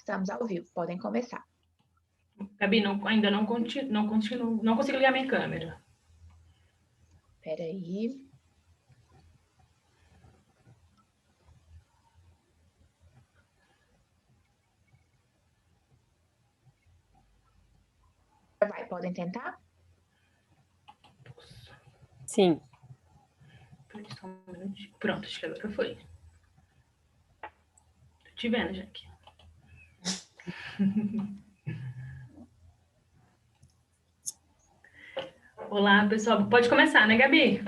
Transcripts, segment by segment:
Estamos ao vivo, podem começar. Gabi, ainda não consigo ligar minha câmera. Espera aí. Vai, podem tentar? Sim. Pronto, acho que agora foi. Tô te vendo, Jaque. Olá, pessoal. Pode começar, né, Gabi?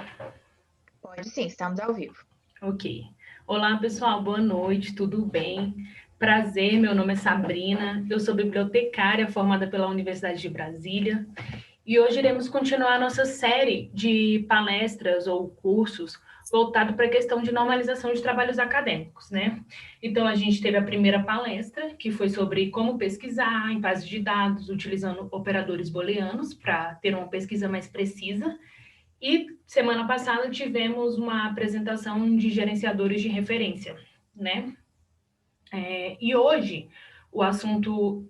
Pode sim, estamos ao vivo. Ok. Olá, pessoal. Boa noite, tudo bem? Prazer, meu nome é Sabrina. Eu sou bibliotecária formada pela Universidade de Brasília. E hoje iremos continuar a nossa série de palestras ou cursos voltado para a questão de normalização de trabalhos acadêmicos, né? Então, a gente teve a primeira palestra, que foi sobre como pesquisar em bases de dados, utilizando operadores booleanos para ter uma pesquisa mais precisa. E semana passada tivemos uma apresentação de gerenciadores de referência, né? E hoje, o assunto,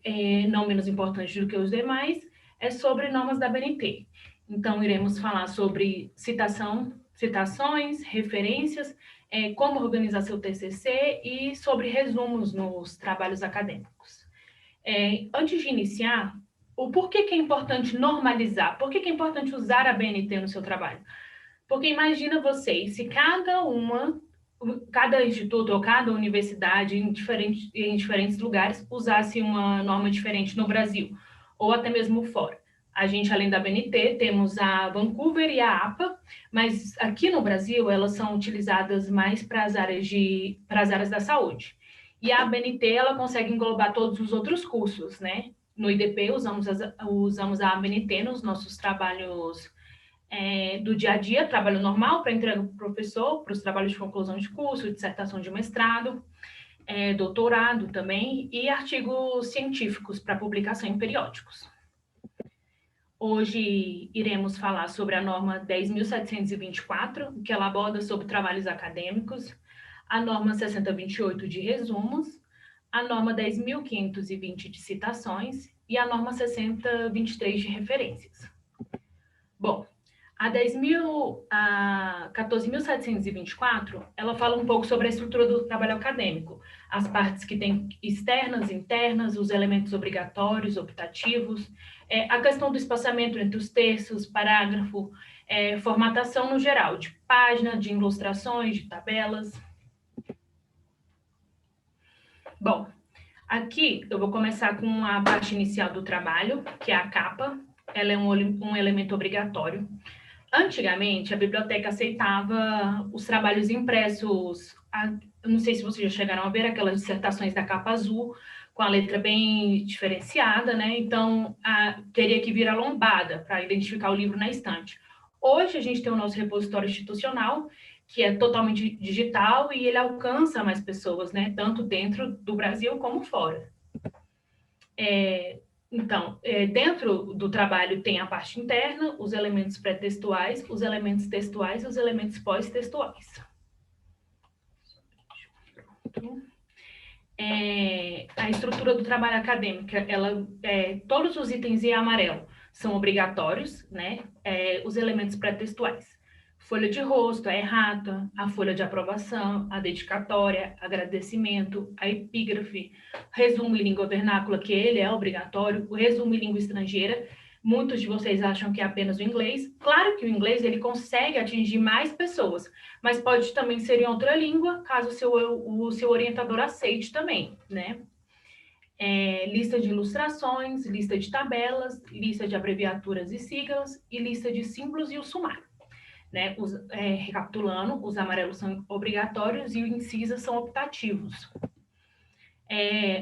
não menos importante do que os demais, é sobre normas da BNT. Então, iremos falar sobre citações, referências, como organizar seu TCC e sobre resumos nos trabalhos acadêmicos. Antes de iniciar, o porquê que é importante normalizar? Por que é importante usar a BNT no seu trabalho? Porque imagina vocês, se cada instituto ou cada universidade em diferentes lugares usasse uma norma diferente no Brasil, ou até mesmo fora. A gente, além da BNT, temos a Vancouver e a APA, mas aqui no Brasil elas são utilizadas mais para as áreas da saúde. E a BNT, ela consegue englobar todos os outros cursos, né? No IDP, usamos a ABNT nos nossos trabalhos do dia a dia, trabalho normal para entrega para o professor, para os trabalhos de conclusão de curso, dissertação de mestrado, doutorado também, e artigos científicos para publicação em periódicos. Hoje iremos falar sobre a norma 10.724, que ela aborda sobre trabalhos acadêmicos, a norma 6028 de resumos, a norma 10.520 de citações e a norma 6023 de referências. Bom, a 14.724, ela fala um pouco sobre a estrutura do trabalho acadêmico, as partes que tem externas, internas, os elementos obrigatórios, optativos, a questão do espaçamento entre os textos, parágrafo, formatação no geral, de página, de ilustrações, de tabelas. Bom, aqui eu vou começar com a parte inicial do trabalho, que é a capa. Ela é um elemento obrigatório. Antigamente, a biblioteca aceitava os trabalhos impressos. Eu não sei se vocês já chegaram a ver aquelas dissertações da capa azul, com a letra bem diferenciada, né? Então, teria que vir a lombada para identificar o livro na estante. Hoje, a gente tem o nosso repositório institucional, que é totalmente digital e ele alcança mais pessoas, né? Tanto dentro do Brasil como fora. Então, dentro do trabalho tem a parte interna, os elementos pré-textuais, os elementos textuais e os elementos pós-textuais. A estrutura do trabalho acadêmico, todos os itens em amarelo são obrigatórios, né? Os elementos pré-textuais. Folha de rosto, a errata, a folha de aprovação, a dedicatória, agradecimento, a epígrafe, resumo em língua vernácula, que ele é obrigatório, o resumo em língua estrangeira. Muitos de vocês acham que é apenas o inglês. Claro que o inglês ele consegue atingir mais pessoas, mas pode também ser em outra língua, caso o seu orientador aceite também, né? Lista de ilustrações, lista de tabelas, lista de abreviaturas e siglas e lista de símbolos e o sumário. Né? Recapitulando, os amarelos são obrigatórios e os incisas são optativos.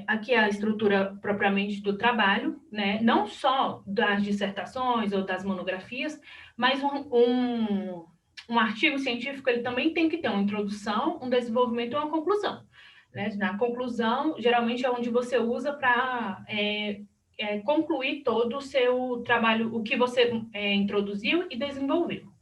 Aqui é a estrutura propriamente do trabalho, né? Não só das dissertações ou das monografias, mas um artigo científico ele também tem que ter uma introdução, um desenvolvimento e uma conclusão. Né? Na conclusão, geralmente é onde você usa para concluir todo o seu trabalho, o que você introduziu e desenvolveu.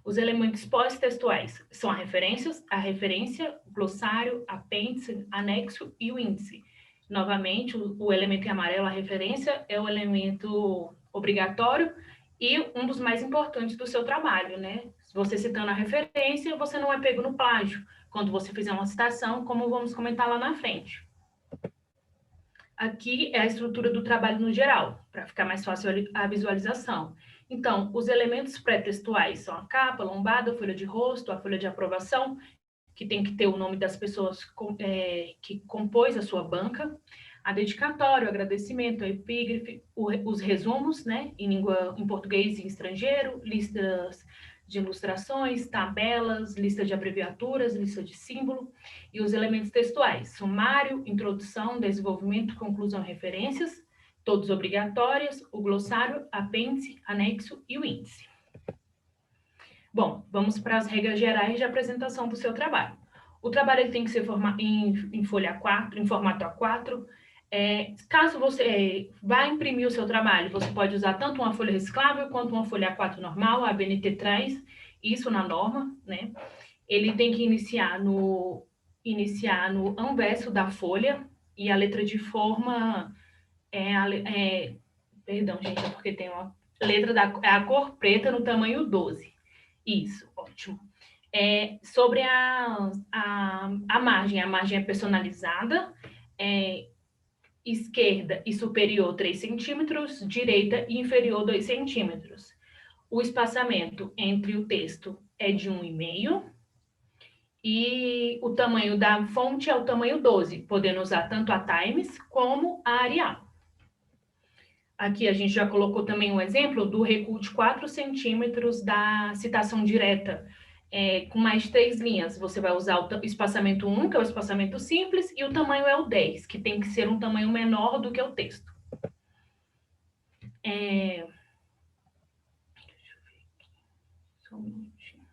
Os elementos pós-textuais são a referência, o glossário, apêndice, anexo e o índice. Novamente, o elemento em amarelo, a referência, é o elemento obrigatório e um dos mais importantes do seu trabalho, né? Você citando a referência, você não é pego no plágio quando você fizer uma citação, como vamos comentar lá na frente. Aqui é a estrutura do trabalho no geral, para ficar mais fácil a visualização. Então, os elementos pré-textuais são a capa, a lombada, a folha de rosto, a folha de aprovação, que tem que ter o nome das pessoas que compôs a sua banca, a dedicatória, o agradecimento, a epígrafe, os resumos, né, em português e em estrangeiro, listas de ilustrações, tabelas, lista de abreviaturas, lista de símbolo, e os elementos textuais, sumário, introdução, desenvolvimento, conclusão e referências, todos obrigatórios, o glossário, apêndice, anexo e o índice. Bom, vamos para as regras gerais de apresentação do seu trabalho. O trabalho ele tem que ser em folha A4, em formato A4. Caso você vá imprimir o seu trabalho, você pode usar tanto uma folha reciclável quanto uma folha A4 normal, a ABNT traz isso na norma, né? Ele tem que iniciar no anverso da folha e a letra de forma perdão, gente, é porque tem uma letra a cor preta no tamanho 12. Isso, ótimo. Sobre a margem é personalizada, esquerda e superior 3 centímetros, direita e inferior 2 centímetros. O espaçamento entre o texto é de 1,5 e o tamanho da fonte é o tamanho 12, podendo usar tanto a Times como a Arial. Aqui a gente já colocou também um exemplo do recuo de 4 centímetros da citação direta, com mais 3 linhas. Você vai usar o espaçamento 1, que é o espaçamento simples, e o tamanho é o 10, que tem que ser um tamanho menor do que o texto. Deixa eu ver aqui. Só um minutinho.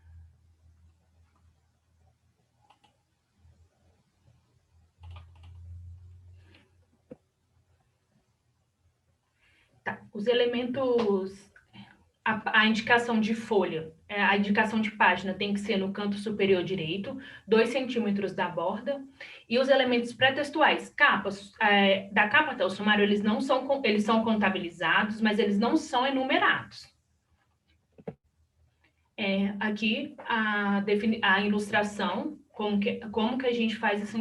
Tá, os elementos... A indicação de folha, a indicação de página tem que ser no canto superior direito, 2 centímetros da borda, e os elementos pré-textuais, capas, da capa até o sumário, eles são contabilizados, mas eles não são enumerados. Aqui a ilustração, como que a gente faz essa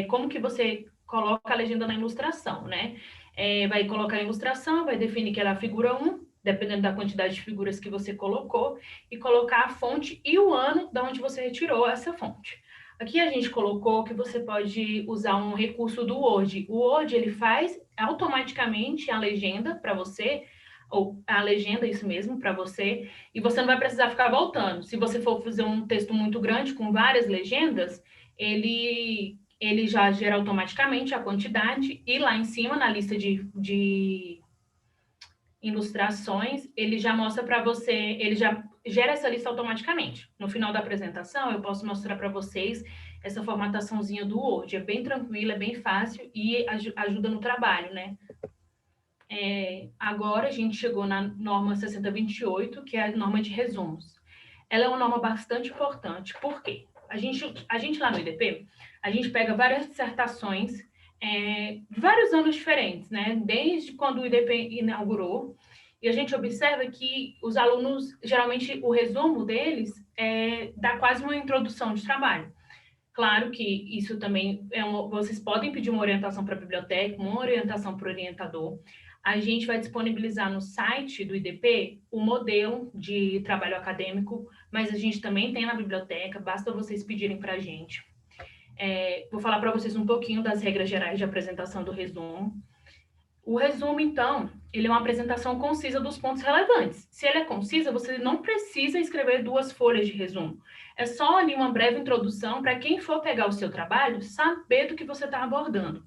como que você coloca a legenda na ilustração, né? Vai colocar a ilustração, vai definir que ela é a figura 1, dependendo da quantidade de figuras que você colocou, e colocar a fonte e o ano de onde você retirou essa fonte. Aqui a gente colocou que você pode usar um recurso do Word. O Word, ele faz automaticamente a legenda para você, ou a legenda, isso mesmo, para você, e você não vai precisar ficar voltando. Se você for fazer um texto muito grande, com várias legendas, ele já gera automaticamente a quantidade, e lá em cima, na lista de ilustrações, ele já mostra para você, ele já gera essa lista automaticamente. No final da apresentação, eu posso mostrar para vocês essa formataçãozinha do Word. É bem tranquila, é bem fácil e ajuda no trabalho, né? Agora a gente chegou na norma 6028, que é a norma de resumos. Ela é uma norma bastante importante, por quê? A gente lá no IDP, a gente pega várias dissertações de vários anos diferentes, né? Desde quando o IDP inaugurou, e a gente observa que os alunos, geralmente, o resumo deles dá quase uma introdução de trabalho. Claro que isso também vocês podem pedir uma orientação para a biblioteca, uma orientação para o orientador. A gente vai disponibilizar no site do IDP o modelo de trabalho acadêmico, mas a gente também tem na biblioteca, basta vocês pedirem para a gente. Vou falar para vocês um pouquinho das regras gerais de apresentação do resumo. O resumo, então, ele é uma apresentação concisa dos pontos relevantes. Se ele é concisa, você não precisa escrever 2 folhas de resumo. É só ali uma breve introdução para quem for pegar o seu trabalho saber do que você está abordando.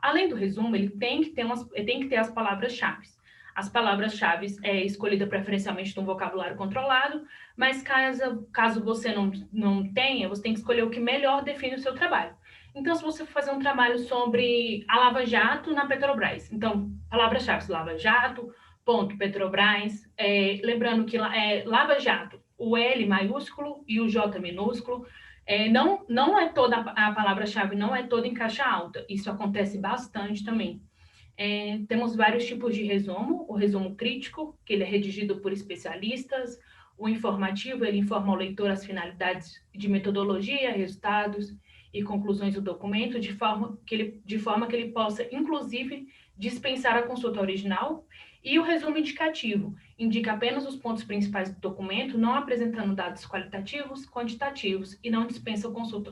Além do resumo, ele tem que ter as palavras-chave. As palavras-chave escolhidas preferencialmente de um vocabulário controlado, mas caso você não tenha, você tem que escolher o que melhor define o seu trabalho. Então, se você for fazer um trabalho sobre a Lava Jato na Petrobras, então, palavras-chave, Lava Jato, ponto, Petrobras, lembrando que Lava Jato o L maiúsculo e o J minúsculo. Não é toda a palavra-chave, não é toda em caixa alta. Isso acontece bastante também. Temos vários tipos de resumo. O resumo crítico, que ele é redigido por especialistas. O informativo, ele informa ao leitor as finalidades de metodologia, resultados e conclusões do documento, de forma que ele possa, inclusive, dispensar a consulta original. E o resumo indicativo indica apenas os pontos principais do documento, não apresentando dados qualitativos, quantitativos, e não dispensa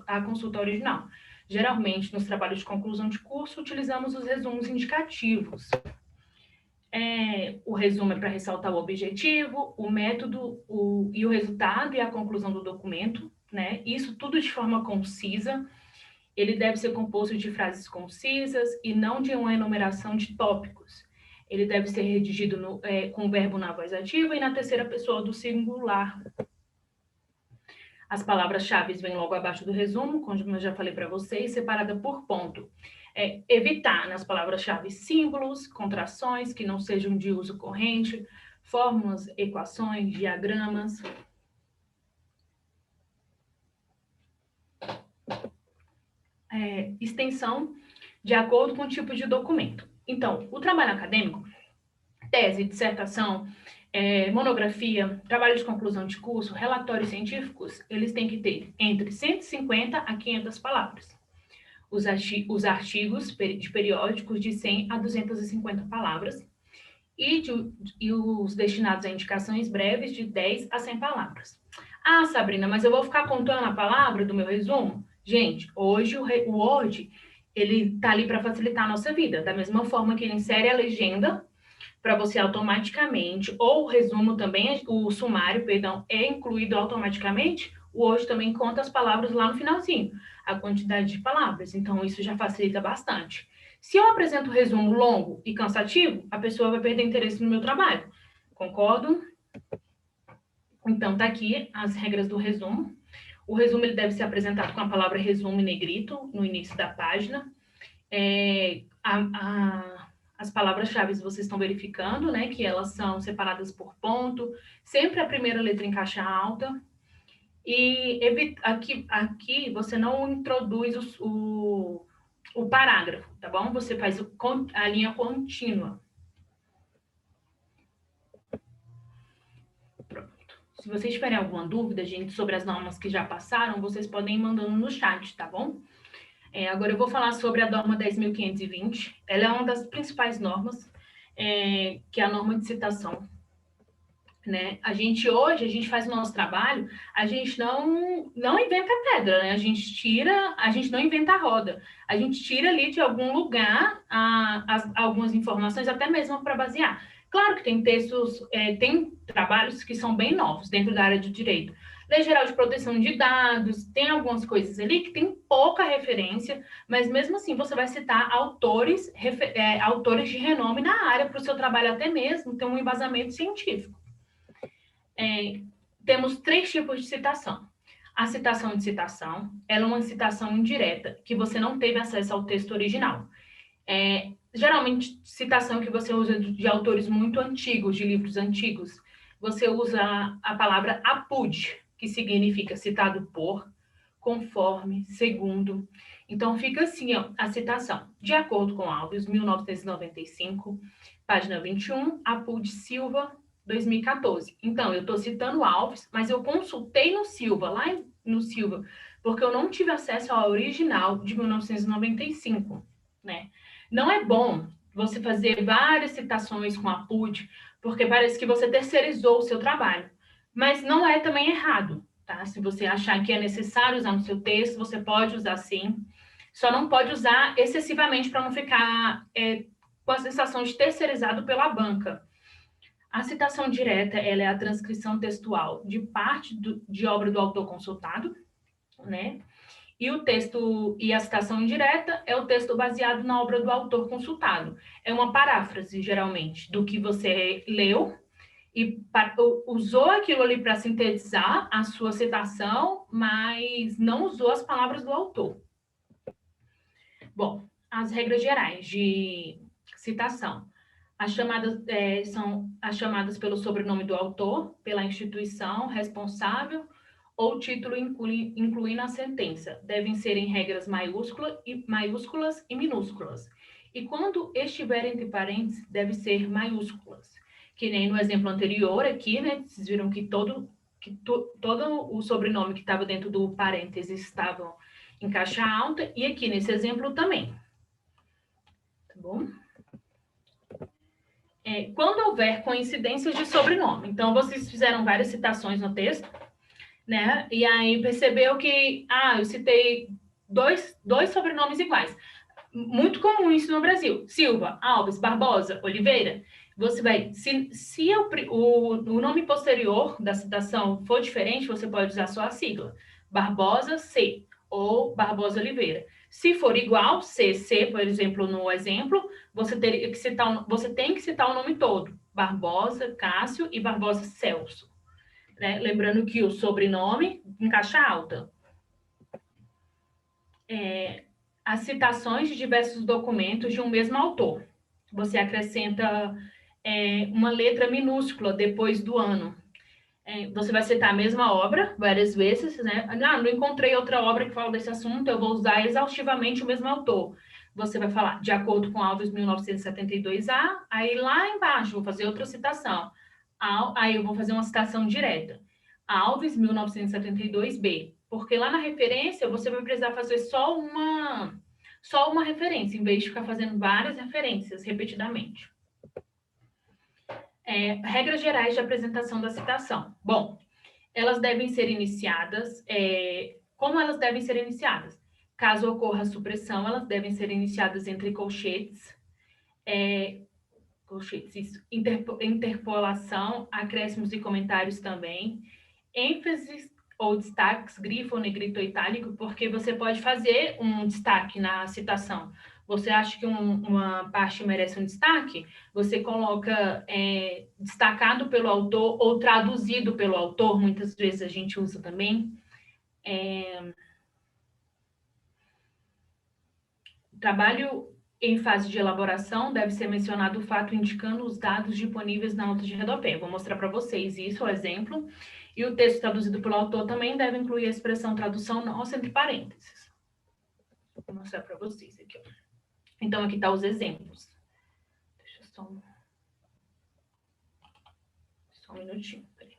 a consulta original. Geralmente, nos trabalhos de conclusão de curso, utilizamos os resumos indicativos. O resumo é para ressaltar o objetivo, o método e o resultado e a conclusão do documento, né? Isso tudo de forma concisa. Ele deve ser composto de frases concisas e não de uma enumeração de tópicos. Ele deve ser redigido com o verbo na voz ativa e na terceira pessoa do singular. As palavras-chave vêm logo abaixo do resumo, como eu já falei para vocês, separada por ponto. Evitar nas palavras-chave símbolos, contrações que não sejam de uso corrente, fórmulas, equações, diagramas. Extensão de acordo com o tipo de documento. Então, o trabalho acadêmico, tese, dissertação, monografia, trabalho de conclusão de curso, relatórios científicos, eles têm que ter entre 150 a 500 palavras. Os artigos de periódicos de 100 a 250 palavras e os destinados a indicações breves de 10 a 100 palavras. Ah, Sabrina, mas eu vou ficar contando a palavra do meu resumo? Gente, hoje o Word, ele está ali para facilitar a nossa vida, da mesma forma que ele insere a legenda para você automaticamente, ou o resumo também, o sumário, perdão, é incluído automaticamente, o Word também conta as palavras lá no finalzinho, a quantidade de palavras, então isso já facilita bastante. Se eu apresento um resumo longo e cansativo, a pessoa vai perder interesse no meu trabalho. Concordo? Então, tá aqui as regras do resumo. O resumo ele deve ser apresentado com a palavra resumo em negrito no início da página. As palavras-chave vocês estão verificando, né, que elas são separadas por ponto, sempre a primeira letra em caixa alta. E aqui você não introduz o parágrafo, tá bom? Você faz a linha contínua. Pronto. Se vocês tiverem alguma dúvida, gente, sobre as normas que já passaram, vocês podem ir mandando no chat, tá bom? Agora eu vou falar sobre a norma 10.520. Ela é uma das principais normas, que é a norma de citação. Né? Hoje a gente faz o nosso trabalho, a gente não inventa pedra, né? A gente não inventa a roda. A gente tira ali de algum lugar algumas informações, até mesmo para basear. Claro que tem textos, tem trabalhos que são bem novos dentro da área do direito. Lei Geral de Proteção de Dados, tem algumas coisas ali que tem pouca referência, mas mesmo assim você vai citar autores de renome na área para o seu trabalho até mesmo ter um embasamento científico. Temos 3 tipos de citação. A citação de citação, ela é uma citação indireta, que você não teve acesso ao texto original. Geralmente, citação que você usa de autores muito antigos, de livros antigos, você usa a palavra apud, que significa citado por, conforme, segundo. Então, fica assim a citação. De acordo com Alves, 1995, página 21, apud Silva, 2014. Então, eu estou citando Alves, mas eu consultei no Silva, porque eu não tive acesso ao original de 1995, né? Não é bom você fazer várias citações com apud, porque parece que você terceirizou o seu trabalho. Mas não é também errado, tá? Se você achar que é necessário usar no seu texto, você pode usar sim. Só não pode usar excessivamente para não ficar com a sensação de terceirizado pela banca. A citação direta, ela é a transcrição textual de parte de obra do autor consultado, né? E a citação indireta é o texto baseado na obra do autor consultado. É uma paráfrase, geralmente, do que você leu e usou aquilo ali para sintetizar a sua citação, mas não usou as palavras do autor. Bom, as regras gerais de citação. As chamadas são as chamadas pelo sobrenome do autor, pela instituição responsável ou título incluindo a sentença. Devem ser em regras maiúsculas e minúsculas. E quando estiver entre parênteses, deve ser maiúsculas. Que nem no exemplo anterior aqui, né? Vocês viram que todo o sobrenome que estava dentro do parênteses estavam em caixa alta, e aqui nesse exemplo também. Tá bom? Quando houver coincidências de sobrenome. Então, vocês fizeram várias citações no texto, né? E aí percebeu que, eu citei dois sobrenomes iguais. Muito comum isso no Brasil. Silva, Alves, Barbosa, Oliveira. Você vai, se o nome posterior da citação for diferente, você pode usar só a sigla. Barbosa C ou Barbosa Oliveira. Se for igual, CC, por exemplo, no exemplo, você tem que citar o nome todo. Barbosa, Cássio e Barbosa Celso. Né? Lembrando que o sobrenome em caixa alta. As citações de diversos documentos de um mesmo autor. Você acrescenta uma letra minúscula depois do ano. Você vai citar a mesma obra várias vezes, né? Não encontrei outra obra que fala desse assunto, eu vou usar exaustivamente o mesmo autor. Você vai falar, de acordo com Alves 1972A, aí lá embaixo vou fazer outra citação. Aí eu vou fazer uma citação direta. Alves 1972B. Porque lá na referência você vai precisar fazer só uma referência, em vez de ficar fazendo várias referências repetidamente. Regras gerais de apresentação da citação. Bom, elas devem ser iniciadas. Como elas devem ser iniciadas? Caso ocorra supressão, elas devem ser iniciadas entre colchetes. Interpolação, acréscimos e comentários também. ênfases ou destaques, grifo, negrito ou itálico, porque você pode fazer um destaque na citação. Você acha que uma parte merece um destaque? Você coloca destacado pelo autor ou traduzido pelo autor, muitas vezes a gente usa também. Trabalho em fase de elaboração, deve ser mencionado o fato indicando os dados disponíveis na nota de rodapé. Vou mostrar para vocês isso, o exemplo. E o texto traduzido pelo autor também deve incluir a expressão tradução nossa entre parênteses. Vou mostrar para vocês aqui. Ó. Então, aqui estão os exemplos. Deixa eu só um minutinho. Peraí.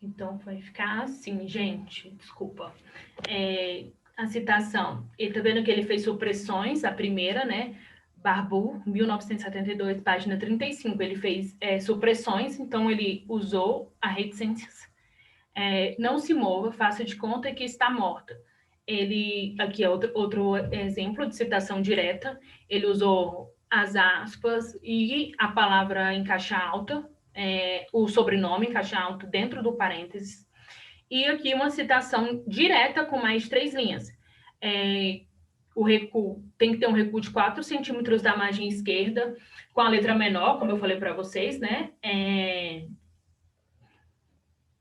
Então, vai ficar assim, gente. Desculpa. A citação. Ele tá vendo que ele fez supressões, a primeira, né? Barbu, 1972, página 35. Ele fez supressões, então ele usou a reticências. Não se mova, faça de conta que está morta. Aqui é outro exemplo de citação direta. Ele usou as aspas e a palavra em caixa alta, o sobrenome em caixa alta dentro do parênteses. E aqui uma citação direta com mais 3 linhas. O recuo tem que ter um recuo de 4 centímetros da margem esquerda, com a letra menor, como eu falei para vocês, né?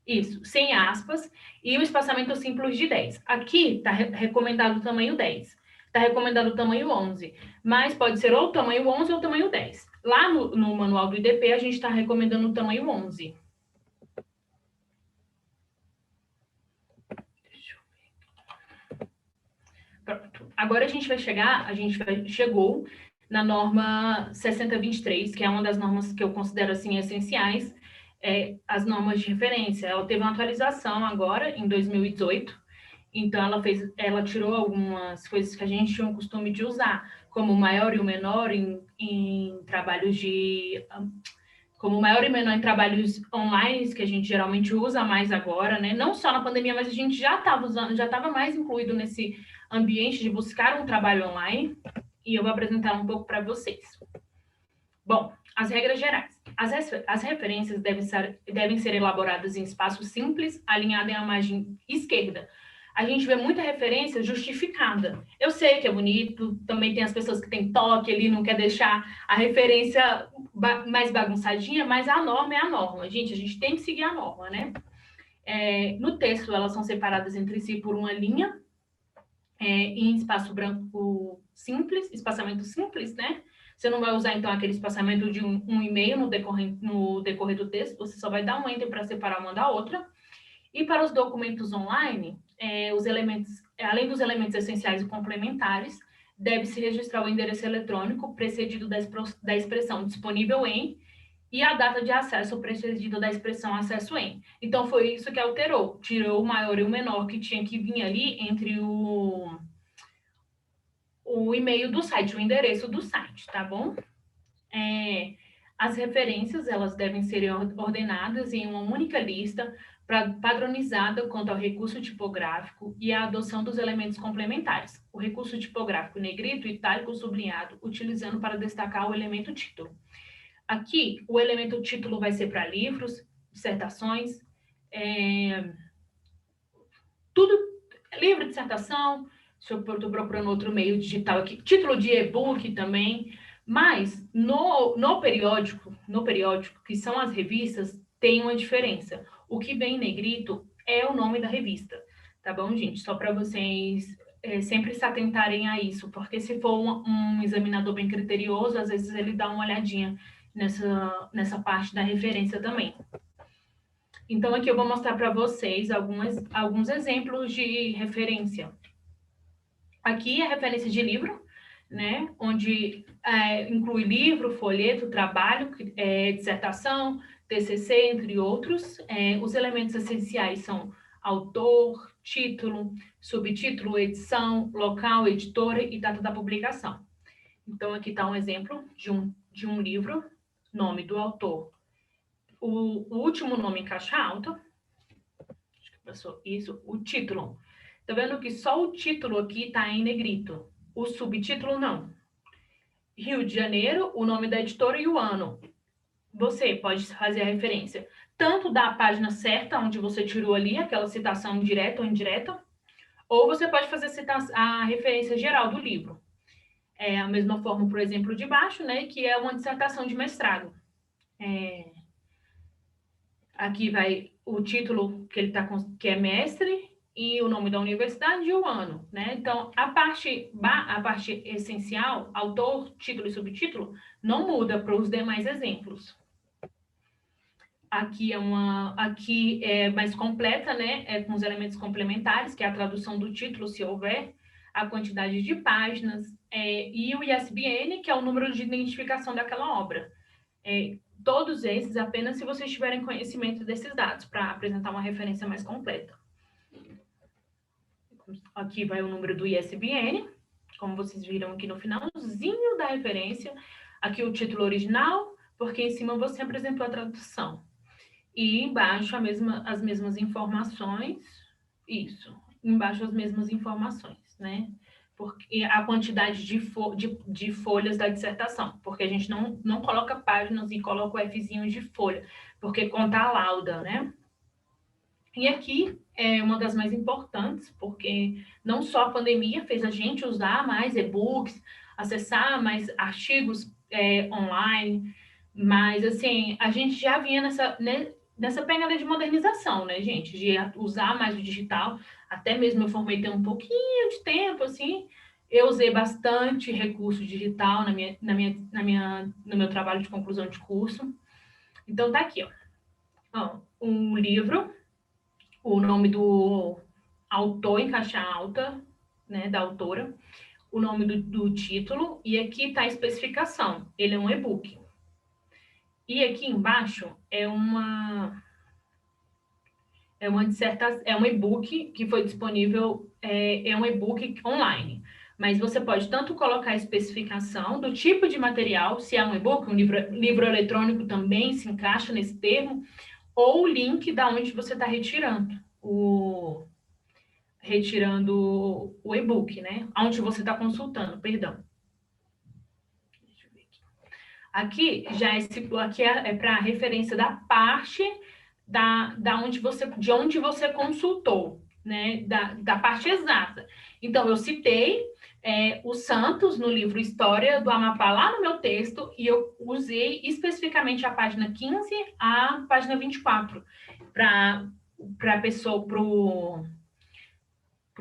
Isso, sem aspas, e o espaçamento simples de 10. Aqui está recomendado o tamanho 10. Está recomendado o tamanho 11, mas pode ser ou o tamanho 11 ou o tamanho 10. Lá no manual do IDP, a gente está recomendando o tamanho 11. Deixa eu ver. Pronto. Agora a gente chegou na norma 6023, que é uma das normas que eu considero assim essenciais, as normas de referência. Ela teve uma atualização agora, em 2018, então ela tirou algumas coisas que a gente tinha o costume de usar, como o maior e o menor em trabalhos como o maior e menor em trabalhos online, que a gente geralmente usa mais agora, né? Não só na pandemia, mas a gente já estava usando, já estava mais incluído nesse ambiente de buscar um trabalho online, e eu vou apresentar um pouco para vocês. Bom, as regras gerais. As referências devem ser elaboradas em espaço simples, alinhado em a margem esquerda. A gente vê muita referência justificada. Eu sei que é bonito, também tem as pessoas que têm toque ali, não quer deixar a referência mais bagunçadinha, mas a norma é a norma. Gente, a gente tem que seguir a norma, né? No texto, elas são separadas entre si por uma linha, em espaço branco simples, espaçamento simples, né? Você não vai usar, então, aquele espaçamento de um e-mail no decorrer do texto, você só vai dar um enter para separar uma da outra. E para os documentos online, os elementos, além dos elementos essenciais e complementares, deve-se registrar o endereço eletrônico precedido da expressão disponível em e a data de acesso precedida da expressão acesso em. Então, foi isso que alterou. Tirou o maior e o menor que tinha que vir ali entre o e-mail do site, o endereço do site, tá bom? As referências, elas devem ser ordenadas em uma única lista, padronizada quanto ao recurso tipográfico e a adoção dos elementos complementares. O recurso tipográfico negrito, itálico, sublinhado, utilizando para destacar o elemento título. Aqui, o elemento título vai ser para livros, dissertações, tudo, livro, dissertação, se eu estou procurando outro meio digital aqui, título de e-book também, mas no periódico, que são as revistas, tem uma diferença. O que vem em negrito é o nome da revista, tá bom, gente? Só para vocês sempre se atentarem a isso, porque se for um examinador bem criterioso, às vezes ele dá uma olhadinha nessa parte da referência também. Então, aqui eu vou mostrar para vocês alguns exemplos de referência. Aqui é referência de livro, né? Onde inclui livro, folheto, trabalho, dissertação, TCC, entre outros. Os elementos essenciais são autor, título, subtítulo, edição, local, editora e data da publicação. Então, aqui está um exemplo de um livro, nome do autor, o último nome em caixa alta, acho que passou isso, o título. Tá vendo que só o título aqui está em negrito, o subtítulo não. Rio de Janeiro, o nome da editora e o ano. Você pode fazer a referência tanto da página certa, onde você tirou ali aquela citação direta ou indireta, ou você pode fazer a referência geral do livro. É a mesma forma, por exemplo, de baixo, né, que é uma dissertação de mestrado. Aqui vai o título que ele que é mestre e o nome da universidade e o ano, né? Então, a parte essencial, autor, título e subtítulo, não muda para os demais exemplos. Aqui é mais completa, né? É com os elementos complementares, que é a tradução do título, se houver, a quantidade de páginas, e o ISBN, que é o número de identificação daquela obra. Todos esses apenas se vocês tiverem conhecimento desses dados, para apresentar uma referência mais completa. Aqui vai o número do ISBN, como vocês viram aqui no finalzinho da referência. Aqui o título original, porque em cima você apresentou a tradução. E embaixo as mesmas informações, isso, embaixo as mesmas informações, né? Porque a quantidade de folhas da dissertação, porque a gente não coloca páginas e coloca o Fzinho de folha, porque conta a lauda, né? E aqui é uma das mais importantes, porque não só a pandemia fez a gente usar mais e-books, acessar mais artigos online, mas, assim, a gente já vinha nessa pegada de modernização, né, gente? De usar mais o digital. Até mesmo eu formei tem um pouquinho de tempo, assim, eu usei bastante recurso digital no meu trabalho de conclusão de curso. Então, tá aqui, ó, um livro, o nome do autor em caixa alta, né, da autora, o nome do título, e aqui tá a especificação. Ele é um e-book. E aqui embaixo é um e-book que foi disponível, é um e-book online. Mas você pode tanto colocar a especificação do tipo de material, se é um e-book, um livro eletrônico também se encaixa nesse termo, ou o link da onde você está retirando o e-book, né? Onde você está consultando, perdão. Aqui é para a referência da parte de onde você consultou, né? Da parte exata. Então, eu citei o Santos no livro História do Amapá lá no meu texto, e eu usei especificamente a página 15 à página 24, para para a pessoa, para o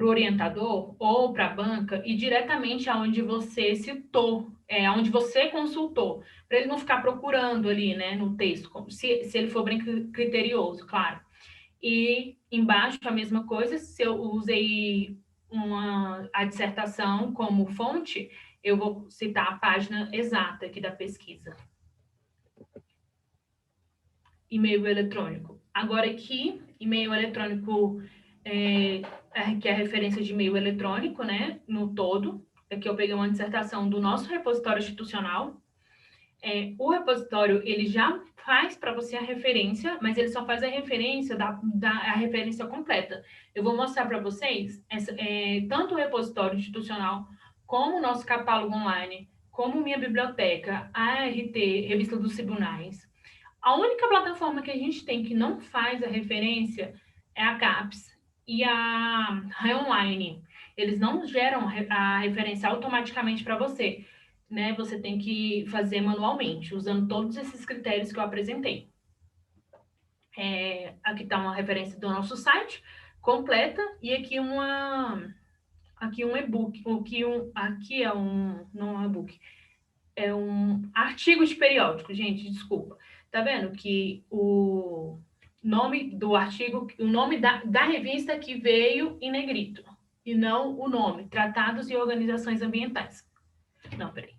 orientador ou para a banca e diretamente aonde você citou, aonde você consultou, para ele não ficar procurando ali, né, no texto, se ele for bem criterioso, claro. E embaixo a mesma coisa, se eu usei a dissertação como fonte, eu vou citar a página exata aqui da pesquisa. E-mail eletrônico. Agora aqui, e-mail eletrônico, que é a referência de e-mail eletrônico, né, no todo. Aqui eu peguei uma dissertação do nosso repositório institucional. O repositório, ele já faz para você a referência, mas ele só faz a referência a referência completa. Eu vou mostrar para vocês tanto o repositório institucional, como o nosso catálogo online, como minha biblioteca, a ART, Revista dos Tribunais. A única plataforma que a gente tem que não faz a referência é a CAPES e a Online. Eles não geram a referência automaticamente para você, né? Você tem que fazer manualmente, usando todos esses critérios que eu apresentei. Aqui está uma referência do nosso site completa e aqui um e-book. Aqui é não é um e-book, é um artigo de periódico, gente, desculpa. Tá vendo que o nome do artigo, o nome da revista que veio em negrito, e não o nome, Tratados e Organizações Ambientais. Não, peraí.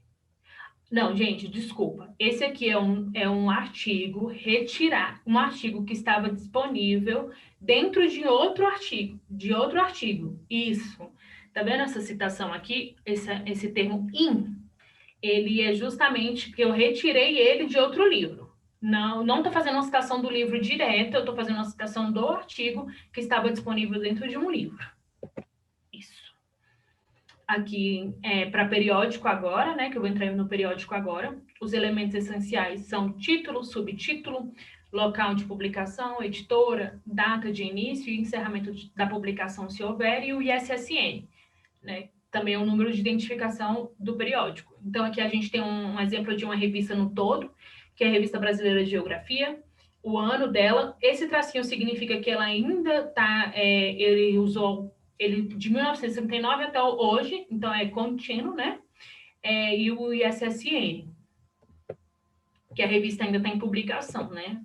Não, gente, desculpa. Esse aqui é um artigo retirado, um artigo que estava disponível dentro de outro artigo. Isso. Tá vendo essa citação aqui? Esse termo in? Ele é justamente porque eu retirei ele de outro livro. Não estou fazendo uma citação do livro direta, eu estou fazendo uma citação do artigo que estava disponível dentro de um livro. Isso. Aqui para periódico agora, né? Que eu vou entrar no periódico agora. Os elementos essenciais são título, subtítulo, local de publicação, editora, data de início e encerramento da publicação, se houver, e o ISSN, né? Também é o número de identificação do periódico. Então, aqui a gente tem um exemplo de uma revista no todo, que é a Revista Brasileira de Geografia, o ano dela. Esse tracinho significa que ela ainda está, ele usou ele de 1969 até hoje, então é contínuo, né? E o ISSN, que a revista ainda está em publicação, né?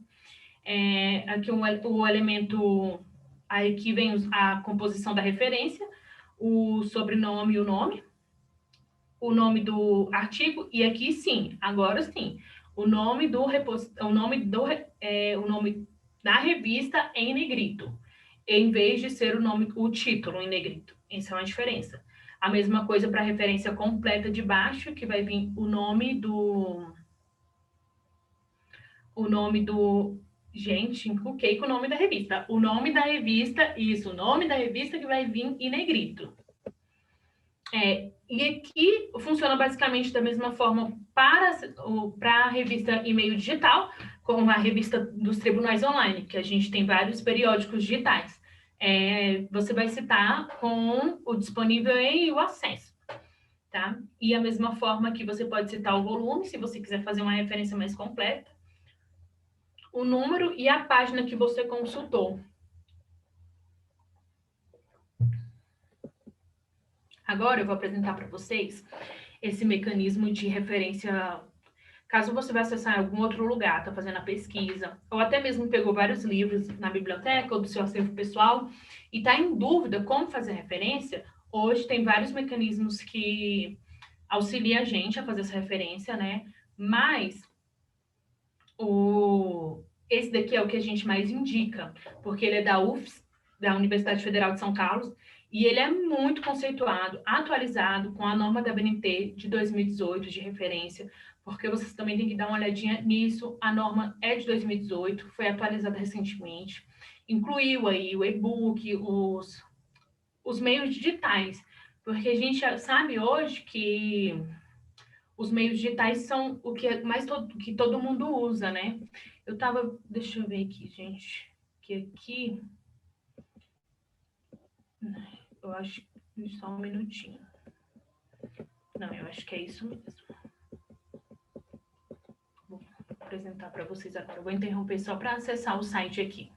Aqui o elemento, aí aqui vem a composição da referência, o sobrenome e o nome do artigo, e aqui sim, agora sim, o nome da revista em negrito, em vez de ser o título em negrito. Essa é uma diferença. A mesma coisa para a referência completa de baixo, que vai vir o nome do... Gente, encuquei com o nome da revista. O nome da revista, isso, o nome da revista que vai vir em negrito. E aqui funciona basicamente da mesma forma para a revista e-mail digital, como a revista dos tribunais online, que a gente tem vários periódicos digitais. Você vai citar com o disponível e o acesso, tá? E a mesma forma que você pode citar o volume, se você quiser fazer uma referência mais completa, o número e a página que você consultou. Agora eu vou apresentar para vocês esse mecanismo de referência. Caso você vá acessar em algum outro lugar, está fazendo a pesquisa, ou até mesmo pegou vários livros na biblioteca ou do seu acervo pessoal e está em dúvida como fazer referência, hoje tem vários mecanismos que auxiliam a gente a fazer essa referência, né? Mas esse daqui é o que a gente mais indica, porque ele é da UFS, da Universidade Federal de São Carlos, e ele é muito conceituado, atualizado com a norma da BNT de 2018 de referência, porque vocês também têm que dar uma olhadinha nisso. A norma é de 2018, foi atualizada recentemente, incluiu aí o e-book, os meios digitais, porque a gente sabe hoje que os meios digitais são o que que todo mundo usa, né? Deixa eu ver aqui, gente, que aqui, eu acho, só um minutinho. Não, eu acho que é isso mesmo. Vou apresentar para vocês agora. Eu vou interromper só para acessar o site aqui.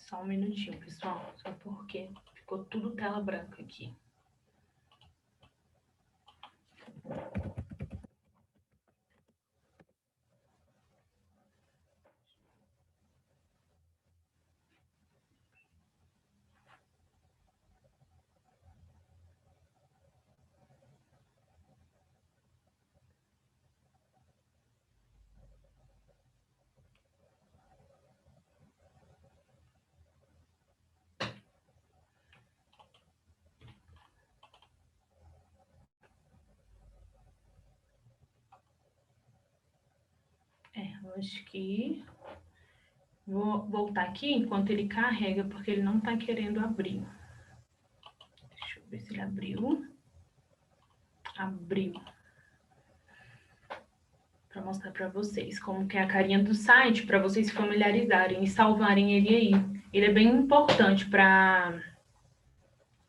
Só um minutinho, pessoal. Só porque ficou tudo tela branca aqui. Eu acho que vou voltar aqui enquanto ele carrega, porque ele não está querendo abrir. Deixa eu ver se ele abriu. Abriu. Para mostrar para vocês como que é a carinha do site, para vocês se familiarizarem e salvarem ele aí. Ele é bem importante para...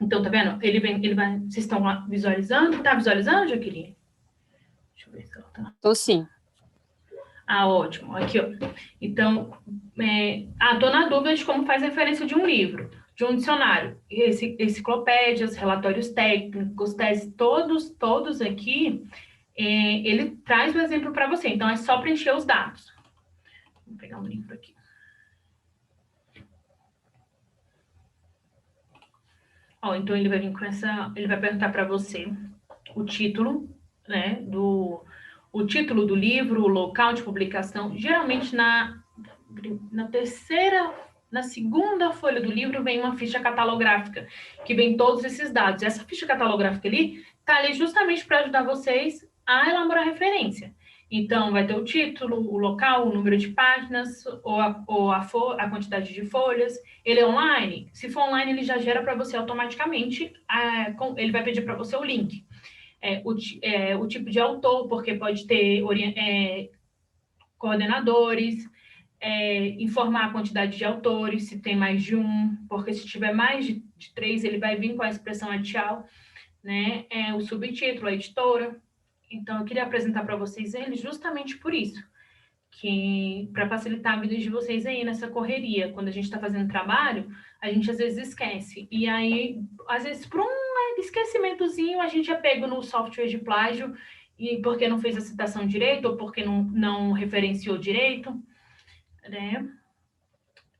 Então, tá vendo? Ele vai... Vocês estão visualizando? Tá visualizando, Jaqueline? Deixa eu ver se ela tá... Tô sim. Ah, ótimo. Aqui, ó. Então, tô na dúvida de como faz referência de um livro, de um dicionário. Enciclopédias, relatórios técnicos, teses, todos aqui, ele traz o exemplo para você. Então, é só preencher os dados. Vou pegar um livro aqui. Ó, então, ele vai vir com essa... Ele vai perguntar para você o título, né, o título do livro, o local de publicação. Geralmente, na segunda folha do livro vem uma ficha catalográfica, que vem todos esses dados. Essa ficha catalográfica ali está ali justamente para ajudar vocês a elaborar referência. Então, vai ter o título, o local, o número de páginas, ou a quantidade de folhas. Ele é online? Se for online, ele já gera para você automaticamente, ele vai pedir para você o link. O tipo de autor, porque pode ter coordenadores, informar a quantidade de autores, se tem mais de um, porque se tiver mais de 3, ele vai vir com a expressão edital, né? O subtítulo, a editora. Então, eu queria apresentar para vocês ele justamente por isso, que para facilitar a vida de vocês aí nessa correria. Quando a gente está fazendo trabalho, a gente às vezes esquece. E aí, às vezes, por um esquecimentozinho, a gente é pego no software de plágio, e porque não fez a citação direito, ou porque não referenciou direito, né?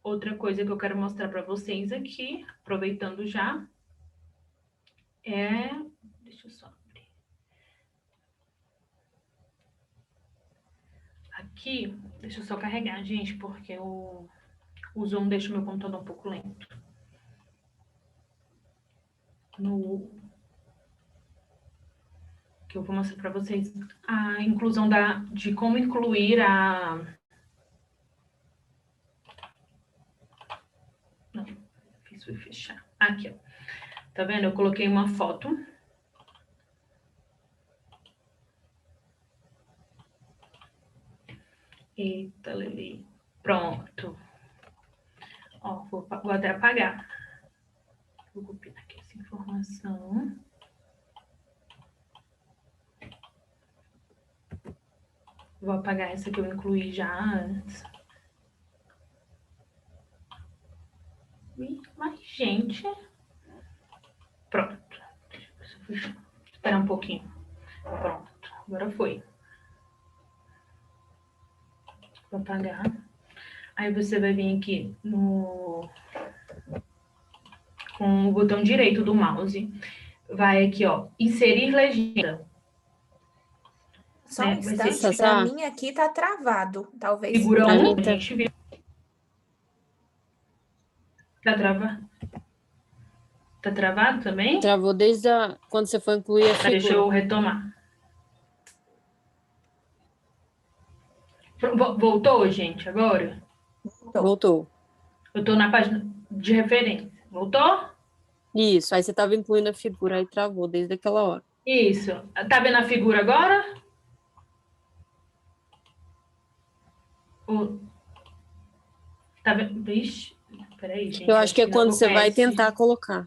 Outra coisa que eu quero mostrar para vocês aqui, aproveitando já, deixa eu só abrir. Aqui, deixa eu só carregar, gente, porque o Zoom deixa o meu computador um pouco lento. Que eu vou mostrar para vocês a inclusão de como incluir Não, fiz fui fechar. Aqui, ó. Tá vendo? Eu coloquei uma foto. Eita, Lili. Pronto. Ó, vou até apagar. Vou copiar aqui essa informação. Vou apagar essa que eu incluí já antes. Mas, gente... Pronto. Esperar um pouquinho. Pronto. Agora foi. Vou apagar. Aí você vai vir aqui com o botão direito do mouse. Vai aqui, ó, inserir legenda. Só um instante, para mim aqui tá travado. Talvez. Figura 1, tá... a gente viu. Tá travado? Tá travado também? Travou desde quando você foi incluir a figura. Deixa eu retomar. Voltou, gente, agora? Voltou. Eu tô na página de referência. Voltou? Isso, aí você estava incluindo a figura, aí travou desde aquela hora. Isso. Tá vendo a figura agora? Tá vendo? Vixe, peraí, gente. Eu acho que é quando você vai tentar colocar.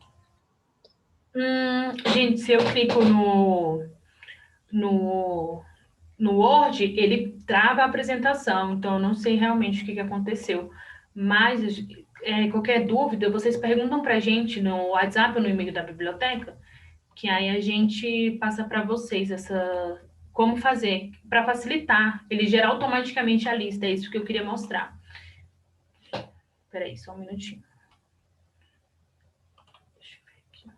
Gente, se eu clico no Word, ele trava a apresentação, então eu não sei realmente o que aconteceu. Mas qualquer dúvida, vocês perguntam para a gente no WhatsApp ou no e-mail da biblioteca, que aí a gente passa para vocês como fazer, para facilitar, ele gera automaticamente a lista, é isso que eu queria mostrar. Espera aí, só um minutinho. Deixa eu ver aqui.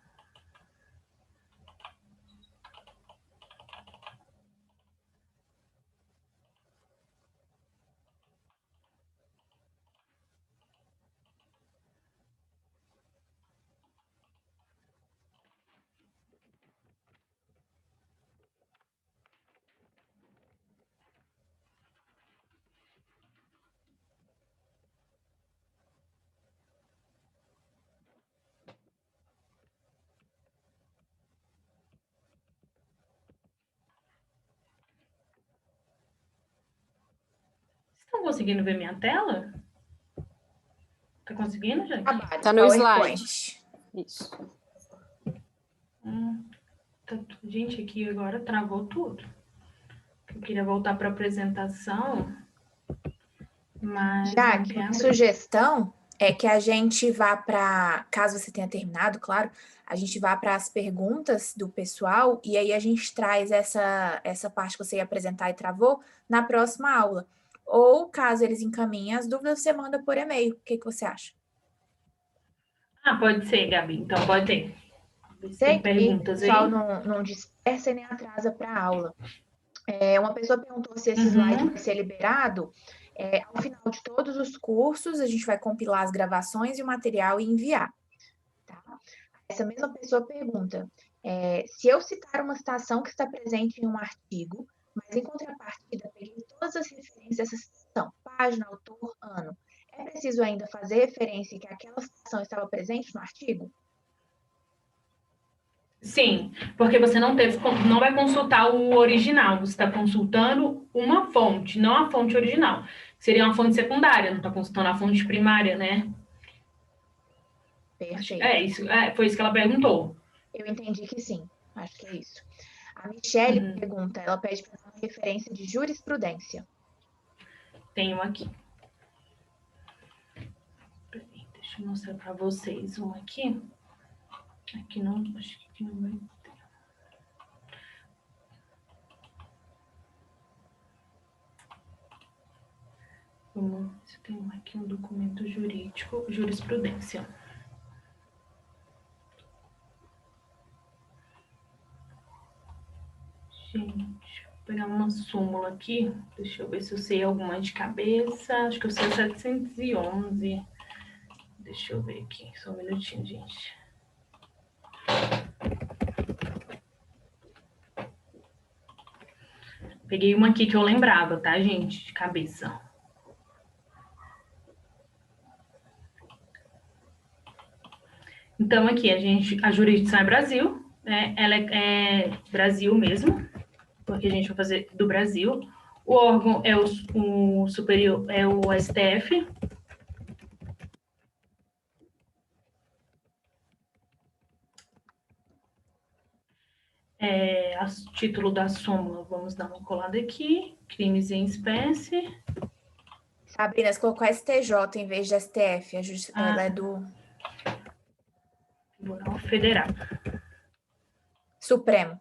Estão conseguindo ver minha tela? Tá conseguindo, gente? Tá no slide. Isso. Gente, aqui agora travou tudo. Eu queria voltar para a apresentação, mas Já não que quer a abrir. sugestão é que a gente vá para, caso você tenha terminado, claro, a gente vá para as perguntas do pessoal e aí a gente traz essa parte que você ia apresentar e travou na próxima aula. Ou, caso eles encaminhem as dúvidas, você manda por e-mail. O que você acha? Ah, pode ser, Gabi. Então, pode ter. Tem perguntas o pessoal aí? não dispersa e nem atrasa para a aula. Uma pessoa perguntou se esse Uhum. slide vai ser liberado. Ao final de todos os cursos, a gente vai compilar as gravações e o material e enviar. Tá? Essa mesma pessoa pergunta, se eu citar uma citação que está presente em um artigo, mas em contrapartida peguei todas as referências dessa citação, página, autor, ano, é preciso ainda fazer referência que aquela citação estava presente no artigo? Sim, porque você não vai consultar o original, você está consultando uma fonte, não a fonte original. Seria uma fonte secundária, não está consultando a fonte primária, né? Perfeito. Foi isso que ela perguntou. Eu entendi que sim, acho que é isso. A Michelle pergunta, ela pede para uma referência de jurisprudência. Tenho aqui. Peraí, deixa eu mostrar para vocês um aqui. Aqui não, acho que aqui não vai ter. Vamos ver se tem aqui um documento jurídico, jurisprudência. Gente, vou pegar uma súmula aqui. Deixa eu ver se eu sei alguma de cabeça. Acho que eu sei 711. Deixa eu ver aqui, só um minutinho, gente. Peguei uma aqui que eu lembrava, tá, gente? De cabeça. Então, aqui, a jurisdição é Brasil, né? Ela é Brasil mesmo, porque a gente vai fazer do Brasil. O órgão é o superior, é o STF. A título da súmula, vamos dar uma colada aqui. Crimes em espécie. Sabrina, você colocou STJ em vez de STF. Ela é do... Tribunal Federal. Supremo.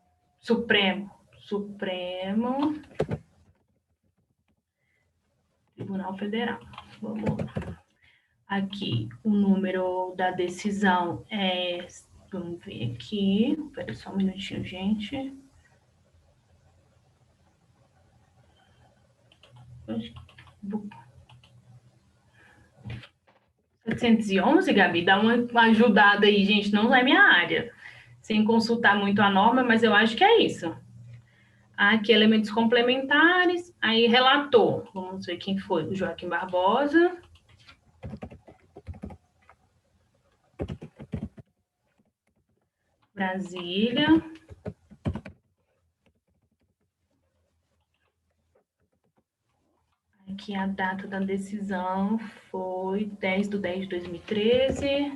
Tribunal Federal. Vamos lá. Aqui, o número da decisão é... Vamos ver aqui. Espera só um minutinho, gente. Vou... 711, Gabi, dá uma ajudada aí, gente, não é minha área. Sem consultar muito a norma, mas eu acho que é isso. Aqui, elementos complementares, aí relator. Vamos ver quem foi, o Joaquim Barbosa. Brasília. Aqui a data da decisão foi 10/10/2013.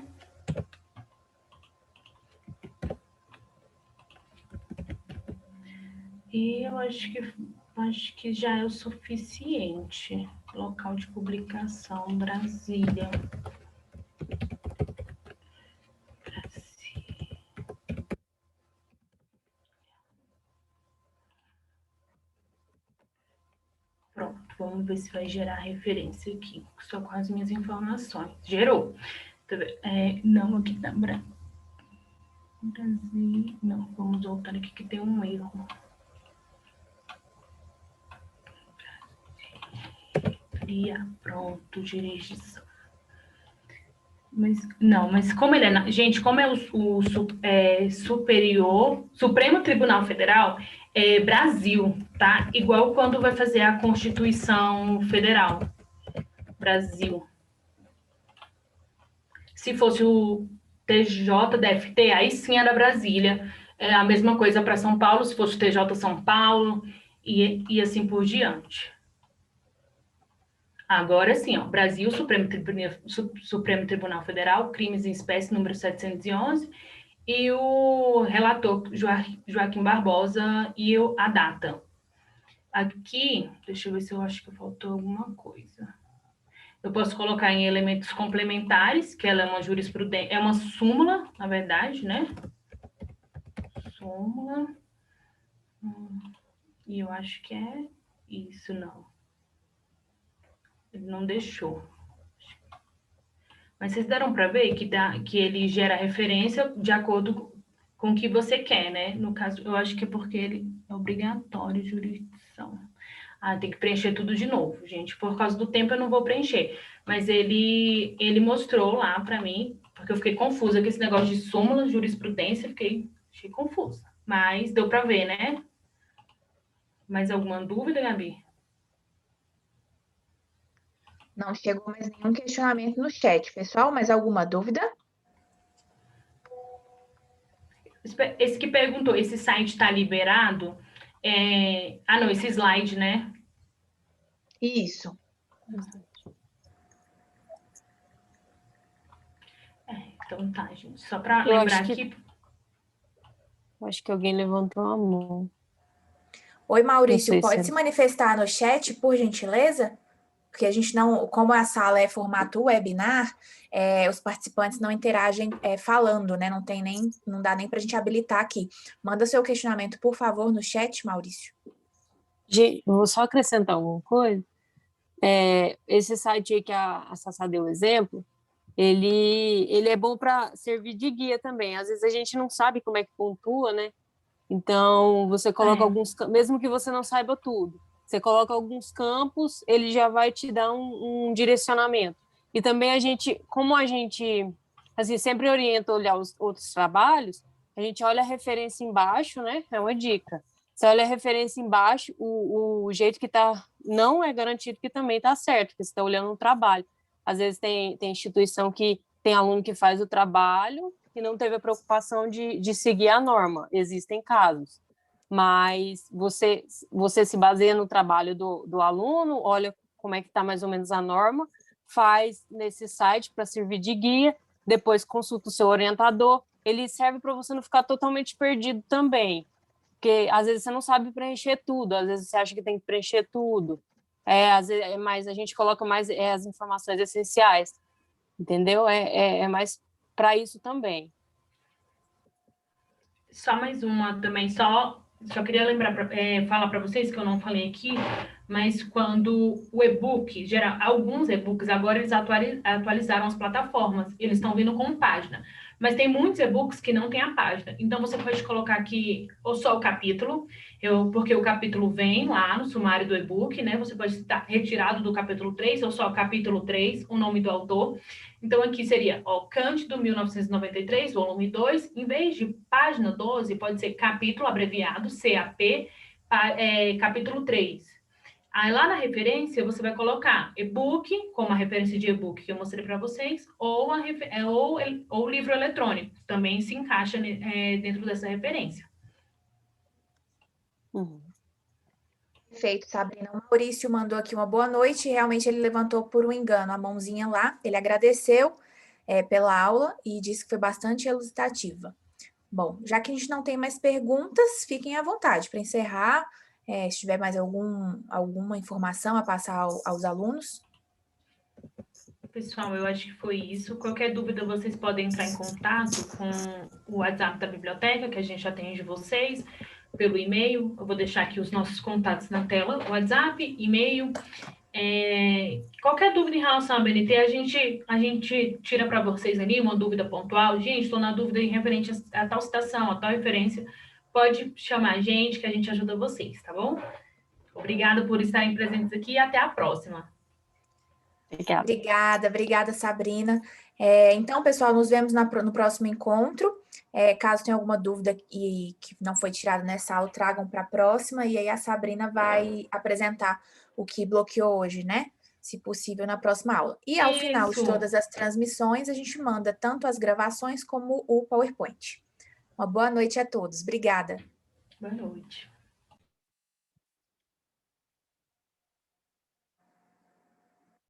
E eu acho que já é o suficiente. Local de publicação, Brasília. Vamos ver se vai gerar referência aqui, só com as minhas informações. Gerou. Não, aqui tá Brasil. Não, vamos voltar aqui que tem um erro. Pronto, jurisdição. Mas como ele é... Gente, como é Supremo Tribunal Federal, é Brasil, tá? Igual quando vai fazer a Constituição Federal. Brasil. Se fosse o TJDFT, aí sim era Brasília. É a mesma coisa para São Paulo, se fosse o TJ São Paulo, e assim por diante. Agora sim, ó, Brasil, Supremo Tribunal Federal, crimes em espécie, número 711, e o relator Joaquim Barbosa e a data. Aqui, deixa eu ver se eu acho que faltou alguma coisa. Eu posso colocar em elementos complementares, que ela é uma jurisprudência, é uma súmula, na verdade, né? Súmula. E eu acho que é isso, não. Ele não deixou. Mas vocês deram para ver que ele gera referência de acordo com o que você quer, né? No caso, eu acho que é porque ele é obrigatório, jurisdição. Tem que preencher tudo de novo, gente. Por causa do tempo eu não vou preencher. Mas ele mostrou lá para mim, porque eu fiquei confusa com esse negócio de súmula, jurisprudência, achei confusa. Mas deu para ver, né? Mais alguma dúvida, Gabi? Não chegou mais nenhum questionamento no chat. Pessoal, mais alguma dúvida? Esse que perguntou, esse site está liberado? Não, esse slide, né? Isso. Então tá, gente. Só para lembrar aqui... Acho que alguém levantou a mão. Oi, Maurício, pode se manifestar no chat, por gentileza? Porque a gente não, como a sala é formato webinar, os participantes não interagem falando, né? Não dá nem para a gente habilitar aqui. Manda seu questionamento, por favor, no chat, Maurício. Gente, vou só acrescentar alguma coisa. Esse site aí que a Sassá deu o exemplo, ele é bom para servir de guia também. Às vezes a gente não sabe como é que pontua, né? Então, você coloca alguns... Mesmo que você não saiba tudo, você coloca alguns campos, ele já vai te dar um direcionamento. E também como a gente assim, sempre orienta a olhar os outros trabalhos, a gente olha a referência embaixo, né? É uma dica. Você olha a referência embaixo, o jeito que está, não é garantido que também está certo, porque você está olhando um trabalho. Às vezes tem instituição que tem aluno que faz o trabalho e não teve a preocupação de seguir a norma. Existem casos. Mas você se baseia no trabalho do aluno, olha como é que está mais ou menos a norma, faz nesse site para servir de guia, depois consulta o seu orientador, ele serve para você não ficar totalmente perdido também, porque às vezes você não sabe preencher tudo, às vezes você acha que tem que preencher tudo, mas a gente coloca mais as informações essenciais, entendeu? É mais para isso também. Só mais uma também, só queria lembrar, falar para vocês que eu não falei aqui, mas quando o e-book, alguns e-books agora eles atualizaram as plataformas, eles estão vindo com página, mas tem muitos e-books que não tem a página, então você pode colocar aqui ou só o capítulo, porque o capítulo vem lá no sumário do e-book, né? Você pode estar retirado do capítulo 3 ou só o capítulo 3, o nome do autor. Então, aqui seria Cândido, 1993, volume 2. Em vez de página 12, pode ser capítulo abreviado, CAP, capítulo 3. Aí, lá na referência, você vai colocar e-book, como a referência de e-book que eu mostrei para vocês, ou livro eletrônico. Também se encaixa dentro dessa referência. Perfeito, Sabrina. O Maurício mandou aqui uma boa noite. Realmente ele levantou por um engano a mãozinha lá. Ele agradeceu pela aula e disse que foi bastante elucidativa. Bom, já que a gente não tem mais perguntas, fiquem à vontade para encerrar. Se tiver mais alguma informação a passar aos alunos. Pessoal, eu acho que foi isso. Qualquer dúvida, vocês podem entrar em contato com o WhatsApp da biblioteca, que a gente atende vocês. pelo e-mail. Eu vou deixar aqui os nossos contatos na tela, WhatsApp, e-mail. Qualquer dúvida em relação à BNT, a gente tira para vocês ali uma dúvida pontual. Gente, estou na dúvida em referente a tal citação, a tal referência. Pode chamar a gente, que a gente ajuda vocês, tá bom? Obrigada por estarem presentes aqui e até a próxima. Obrigada, Sabrina. Então, pessoal, nos vemos no próximo encontro. Caso tenha alguma dúvida e que não foi tirada nessa aula, tragam para a próxima, e aí a Sabrina vai apresentar o que bloqueou hoje, né? Se possível, na próxima aula. E ao final de todas as transmissões, a gente manda tanto as gravações como o PowerPoint. Uma boa noite a todos. Obrigada. Boa noite.